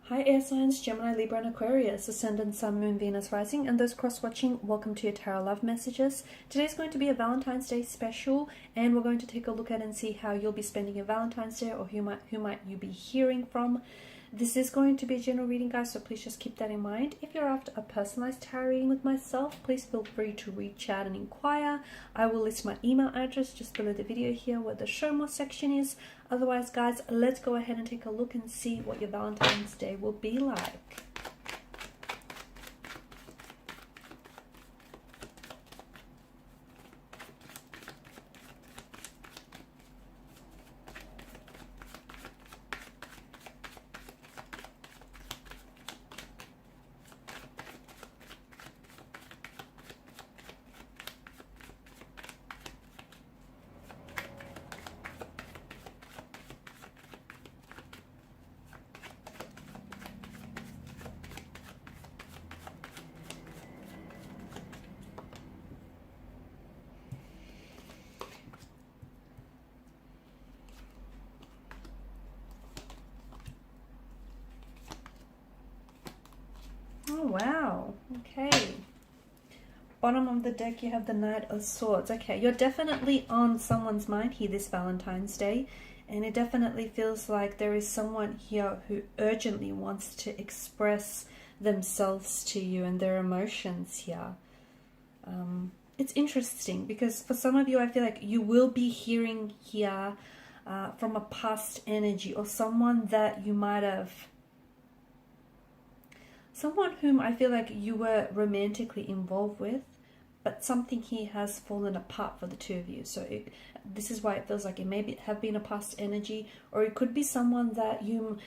Hi air signs, Gemini, Libra and Aquarius, Ascendant, Sun, Moon, Venus, Rising, and those cross-watching, welcome to your Tarot Love Messages. Today's going to be a Valentine's Day special, and we're going to take a look at and see how you'll be spending your Valentine's Day, or who might you be hearing from. This is going to be a general reading, guys, so please just keep that in mind. If you're after a personalized tarot reading with myself, please feel free to reach out and inquire. I will list my email address just below the video here where the show more section is. Otherwise, guys, let's go ahead and take a look and see what your Valentine's Day will be like. Oh, wow. Okay. Bottom of the deck, you have the Knight of Swords. Okay, you're definitely on someone's mind here this Valentine's Day. And it definitely feels like there is someone here who urgently wants to express themselves to you and their emotions here. It's interesting because for some of you, I feel like you will be hearing here from a past energy or someone that you might have... Someone whom I feel like you were romantically involved with, but something here has fallen apart for the two of you. So this is why it feels like it may have been a past energy, or it could be someone that you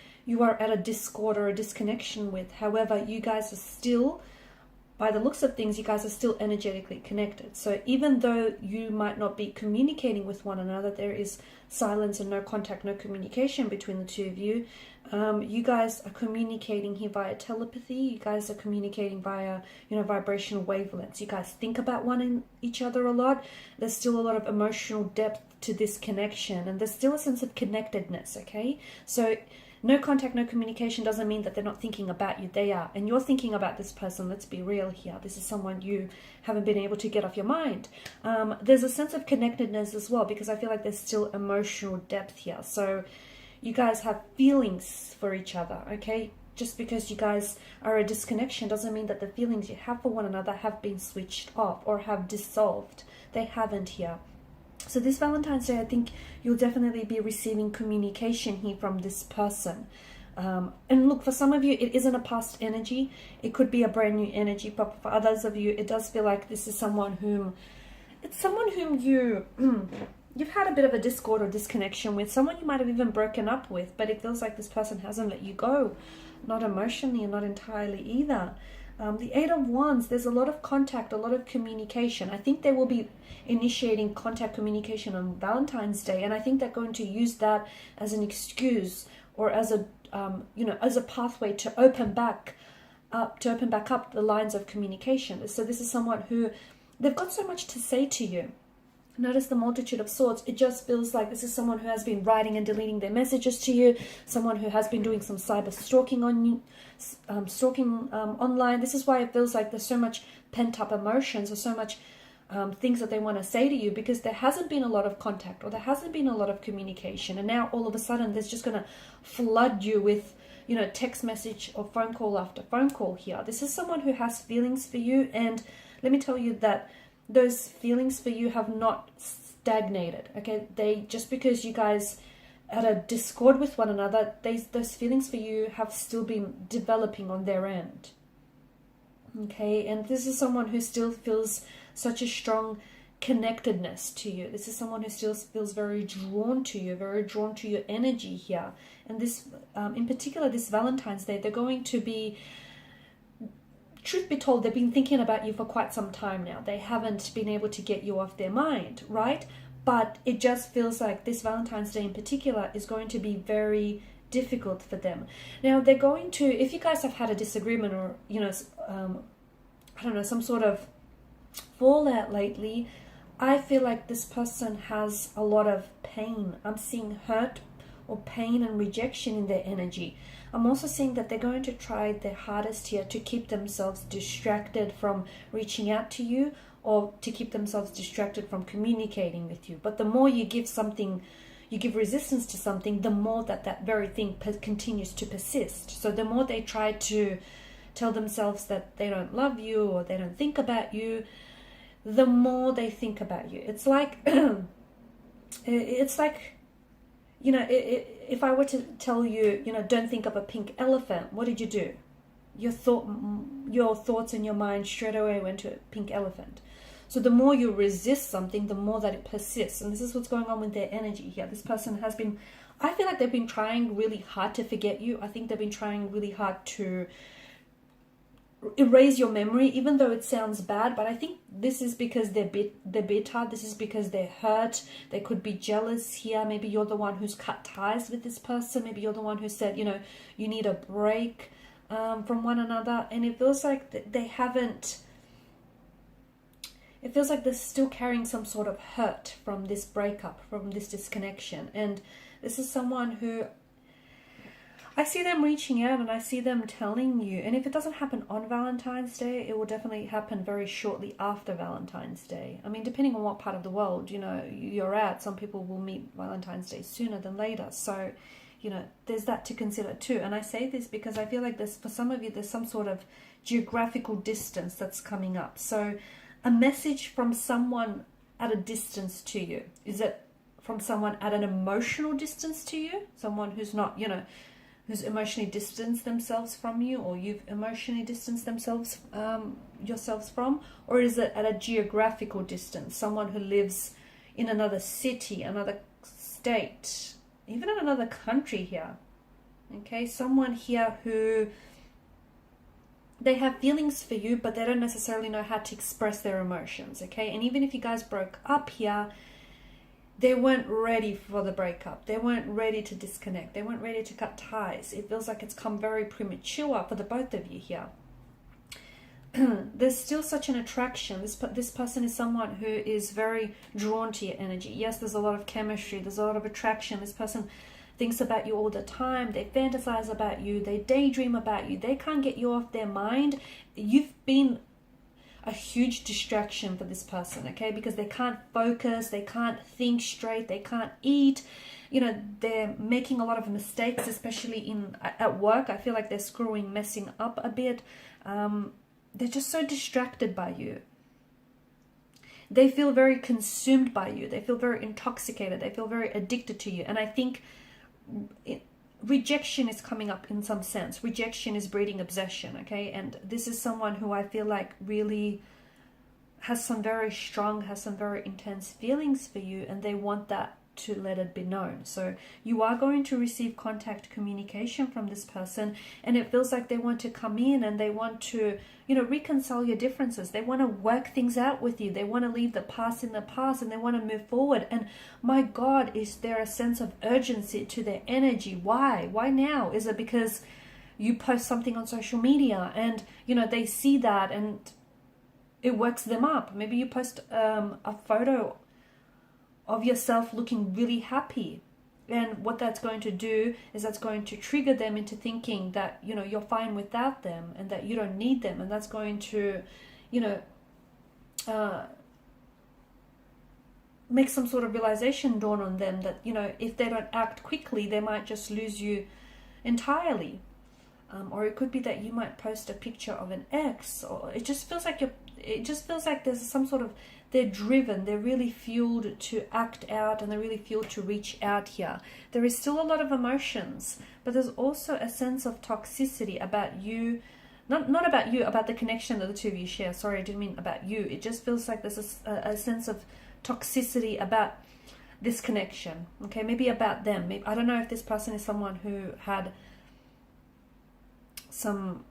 are at a discord or a disconnection with. However, you guys are still, by the looks of things, you guys are still energetically connected. So even though you might not be communicating with one another, there is silence and no contact, no communication between the two of you. You guys are communicating here via telepathy. You guys are communicating via, vibrational wavelengths. You guys think about each other a lot. There's still a lot of emotional depth to this connection, and there's still a sense of connectedness, okay? So no contact, no communication doesn't mean that they're not thinking about you. They are. And you're thinking about this person. Let's be real here. This is someone you haven't been able to get off your mind. There's a sense of connectedness as well, because I feel like there's still emotional depth here. So you guys have feelings for each other, okay? Just because you guys are a disconnection doesn't mean that the feelings you have for one another have been switched off or have dissolved. They haven't here. So this Valentine's Day, I think you'll definitely be receiving communication here from this person. And look, for some of you, it isn't a past energy. It could be a brand new energy. But for others of you, it does feel like this is someone whom... It's someone whom you've had a bit of a discord or disconnection with. Someone you might have even broken up with. But it feels like this person hasn't let you go. Not emotionally and not entirely either. The Eight of Wands, there's a lot of contact, a lot of communication. I think they will be initiating contact communication on Valentine's Day, and I think they're going to use that as an excuse or as a as a pathway to open back up the lines of communication. So this is someone who, they've got so much to say to you. Notice the multitude of swords. It just feels like this is someone who has been writing and deleting their messages to you, someone who has been doing some cyber stalking on you, online. This is why it feels like there's so much pent-up emotions or so much things that they want to say to you, because there hasn't been a lot of contact or there hasn't been a lot of communication, and now all of a sudden there's just going to flood you with text message or phone call after phone call here. This is someone who has feelings for you, and let me tell you that those feelings for you have not stagnated, okay? They, just because you guys had a discord with one another, those feelings for you have still been developing on their end, okay? And this is someone who still feels such a strong connectedness to you. This is someone who still feels very drawn to you, very drawn to your energy here. And this, in particular, this Valentine's Day, they're going to be... Truth be told, they've been thinking about you for quite some time now. They haven't been able to get you off their mind, right? But it just feels like this Valentine's Day in particular is going to be very difficult for them. Now, they're going to, if you guys have had a disagreement or, I don't know, some sort of fallout lately, I feel like this person has a lot of pain. I'm seeing hurt or pain and rejection in their energy. I'm also seeing that they're going to try their hardest here to keep themselves distracted from reaching out to you, or to keep themselves distracted from communicating with you. But the more you give something, you give resistance to something, the more that very thing continues to persist. So the more they try to tell themselves that they don't love you or they don't think about you, the more they think about you. It's like, you know, if I were to tell you, you know, don't think of a pink elephant, what did you do? Your thoughts in your mind straight away went to a pink elephant. So the more you resist something, the more that it persists. And this is what's going on with their energy here. This person has been, I feel like they've been trying really hard to forget you. I think they've been trying really hard to erase your memory, even though it sounds bad. But I think this is because they're bitter. This is because they're hurt. They could be jealous here. Maybe you're the one who's cut ties with this person. Maybe you're the one who said, you know, you need a break from one another. And it feels like they haven't, it feels like they're still carrying some sort of hurt from this breakup, from this disconnection. And this is someone who, I see them reaching out and I see them telling you, and if it doesn't happen on Valentine's Day, it will definitely happen very shortly after Valentine's Day. I mean, depending on what part of the world, you know, you're at, some people will meet Valentine's Day sooner than later. So, you know, there's that to consider too. And I say this because I feel like there's, for some of you, there's some sort of geographical distance that's coming up. So a message from someone at a distance to you. Is it from someone at an emotional distance to you? Someone who's not, you know, who's emotionally distanced themselves from you, or you've emotionally distanced themselves yourselves from? Or is it at a geographical distance? Someone who lives in another city, another state, even in another country here. Okay, someone here who, they have feelings for you, but they don't necessarily know how to express their emotions, okay? And even if you guys broke up here, they weren't ready for the breakup. They weren't ready to disconnect. They weren't ready to cut ties. It feels like it's come very premature for the both of you here. There's still such an attraction. This person is someone who is very drawn to your energy. Yes, there's a lot of chemistry. There's a lot of attraction. This person thinks about you all the time. They fantasize about you. They daydream about you. They can't get you off their mind. You've been a huge distraction for this person, okay? Because they can't focus. They can't think straight. They can't eat. You know, they're making a lot of mistakes, especially at work. I feel like they're messing up a bit. They're just so distracted by you. They feel very consumed by you. They feel very intoxicated. They feel very addicted to you. And I think rejection is coming up in some sense. Rejection is breeding obsession, okay? And this is someone who I feel like really has some very intense feelings for you, and they want that to let it be known. So you are going to receive contact communication from this person, and it feels like they want to come in and they want to, you know, reconcile your differences. They want to work things out with you. They want to leave the past in the past and they want to move forward. And my God, is there a sense of urgency to their energy? Why now? Is it because you post something on social media and, you know, they see that and it works them up? Maybe you post a photo of yourself looking really happy, and what that's going to do is that's going to trigger them into thinking that, you know, you're fine without them and that you don't need them, and that's going to, you know, make some sort of realization dawn on them that, you know, if they don't act quickly, they might just lose you entirely. Or it could be that you might post a picture of an ex, or it just feels like there's some sort of, they're driven, they're really fueled to act out, and they're really fueled to reach out here. There is still a lot of emotions, but there's also a sense of toxicity about you, not about you, about the connection that the two of you share. Sorry, I didn't mean about you. It just feels like there's a sense of toxicity about this connection, okay? Maybe about them. Maybe, I don't know if this person is someone who had some,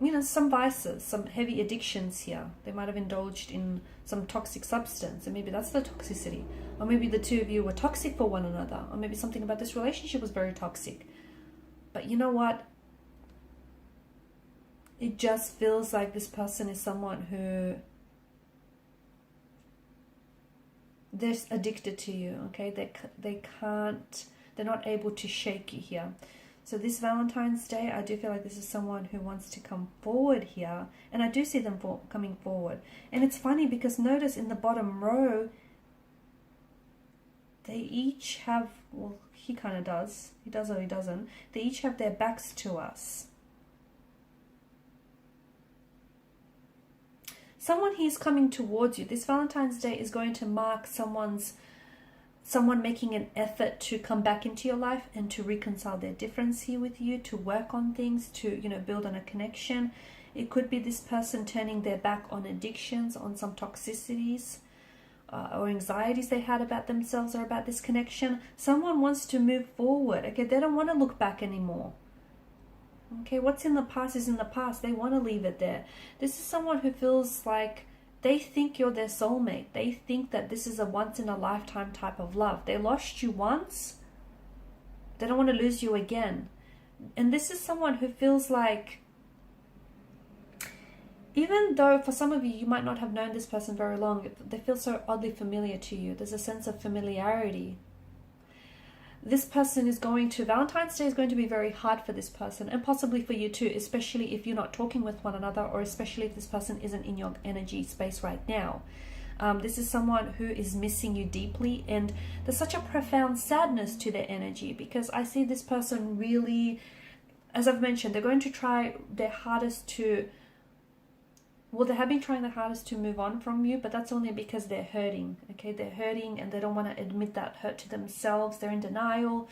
you know, some vices, some heavy addictions here. They might have indulged in some toxic substance, and maybe that's the toxicity. Or maybe the two of you were toxic for one another, or maybe something about this relationship was very toxic. But you know what? It just feels like this person is someone who, they're addicted to you, okay? They're not able to shake you here. So this Valentine's Day, I do feel like this is someone who wants to come forward here. And I do see them coming forward. And it's funny because notice in the bottom row, they each have, well, he kind of does. He does or he doesn't. They each have their backs to us. Someone he's coming towards you. This Valentine's Day is going to mark someone making an effort to come back into your life and to reconcile their difference here with you, to work on things, to, you know, build on a connection. It could be this person turning their back on addictions, on some toxicities or anxieties they had about themselves or about this connection. Someone wants to move forward. Okay, they don't want to look back anymore. Okay, what's in the past is in the past. They want to leave it there. This is someone who feels like they think you're their soulmate. They think that this is a once-in-a-lifetime type of love. They lost you once. They don't want to lose you again. And this is someone who feels like, even though for some of you, you might not have known this person very long, they feel so oddly familiar to you. There's a sense of familiarity. This person is Valentine's Day is going to be very hard for this person, and possibly for you too, especially if you're not talking with one another, or especially if this person isn't in your energy space right now. This is someone who is missing you deeply, and there's such a profound sadness to their energy, because I see this person really, as I've mentioned, they're going to try their hardest to, well, they have been trying their hardest to move on from you, but that's only because they're hurting. Okay, they're hurting and they don't want to admit that hurt to themselves. They're in denial.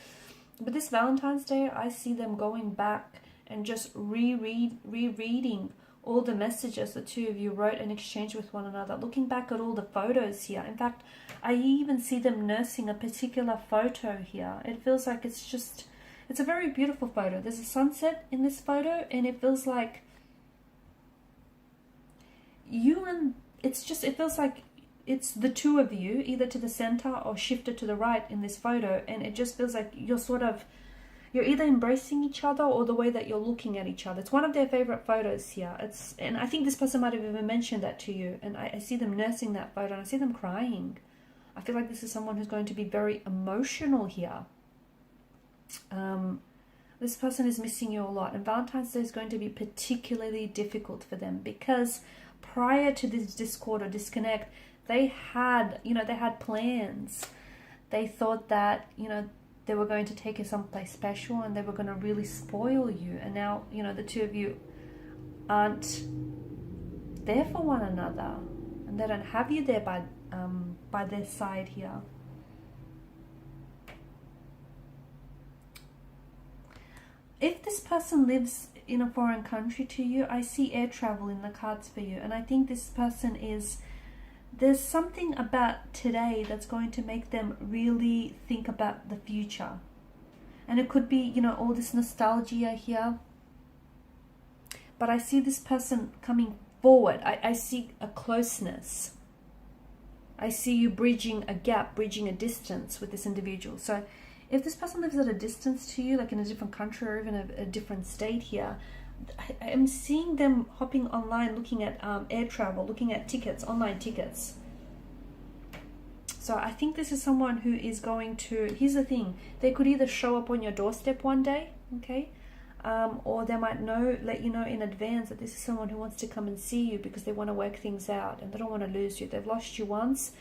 But this Valentine's Day, I see them going back and just rereading all the messages the two of you wrote and exchanged with one another, looking back at all the photos here. In fact, I even see them nursing a particular photo here. It feels like it's a very beautiful photo. There's a sunset in this photo, and it feels like it feels like it's the two of you, either to the center or shifted to the right in this photo, and it just feels like you're either embracing each other or the way that you're looking at each other. It's one of their favorite photos here. And I think this person might have even mentioned that to you, and I see them nursing that photo, and I see them crying. I feel like this is someone who's going to be very emotional here. This person is missing you a lot, and Valentine's Day is going to be particularly difficult for them, because prior to this discord or disconnect, they had plans. They thought that, they were going to take you someplace special and they were going to really spoil you. And now, the two of you aren't there for one another, and they don't have you there by their side here. If this person lives in a foreign country to you, I see air travel in the cards for you. And I think this person there's something about today that's going to make them really think about the future. And it could be, all this nostalgia here. But I see this person coming forward. I see a closeness. I see you bridging a gap, bridging a distance with this individual. So if this person lives at a distance to you, like in a different country or even a different state here, I am seeing them hopping online, looking at air travel, looking at tickets, online tickets. So I think this is someone who is going to, here's the thing, they could either show up on your doorstep one day, okay, or they might let you know in advance that this is someone who wants to come and see you because they want to work things out and they don't want to lose you. They've lost you once.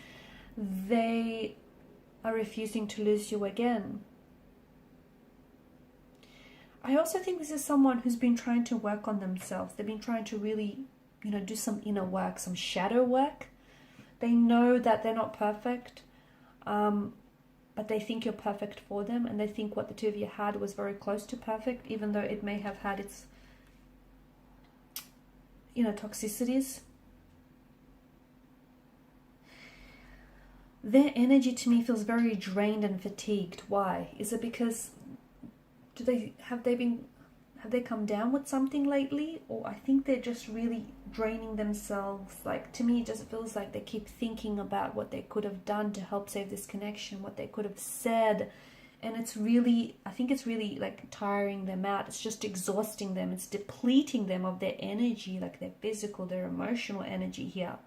They are refusing to lose you again. I also think this is someone who's been trying to work on themselves. They've been trying to really, do some inner work, some shadow work. They know that they're not perfect, but they think you're perfect for them, and they think what the two of you had was very close to perfect, even though it may have had its, toxicities. Their energy to me feels very drained and fatigued. Why? Is it because have they come down with something lately? Or I think they're just really draining themselves. Like, to me, it just feels like they keep thinking about what they could have done to help save this connection, what they could have said. And I think it's really like tiring them out. It's just exhausting them. It's depleting them of their energy, like their physical, their emotional energy here.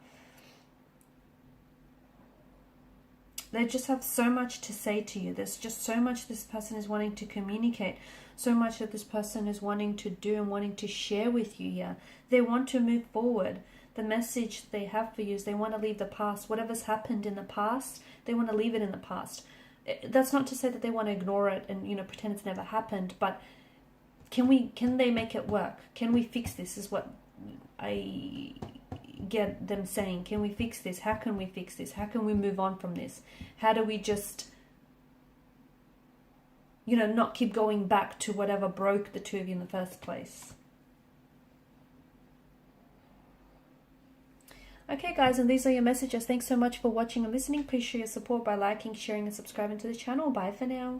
They just have so much to say to you. There's just so much this person is wanting to communicate. so much that this person is wanting to do and wanting to share with you here. They want to move forward. The message they have for you is they want to leave the past. Whatever's happened in the past, they want to leave it in the past. That's not to say that they want to ignore it and, you know, pretend it's never happened, but can they make it work? Can we fix this, is what I get them saying. Can we fix this? How can we fix this? How can we move on from this? How do we just, you know, not keep going back to whatever broke the two of you in the first place? Okay guys, and these are your messages. Thanks so much for watching and listening. Please show your support by liking, sharing and subscribing to the channel. Bye for now.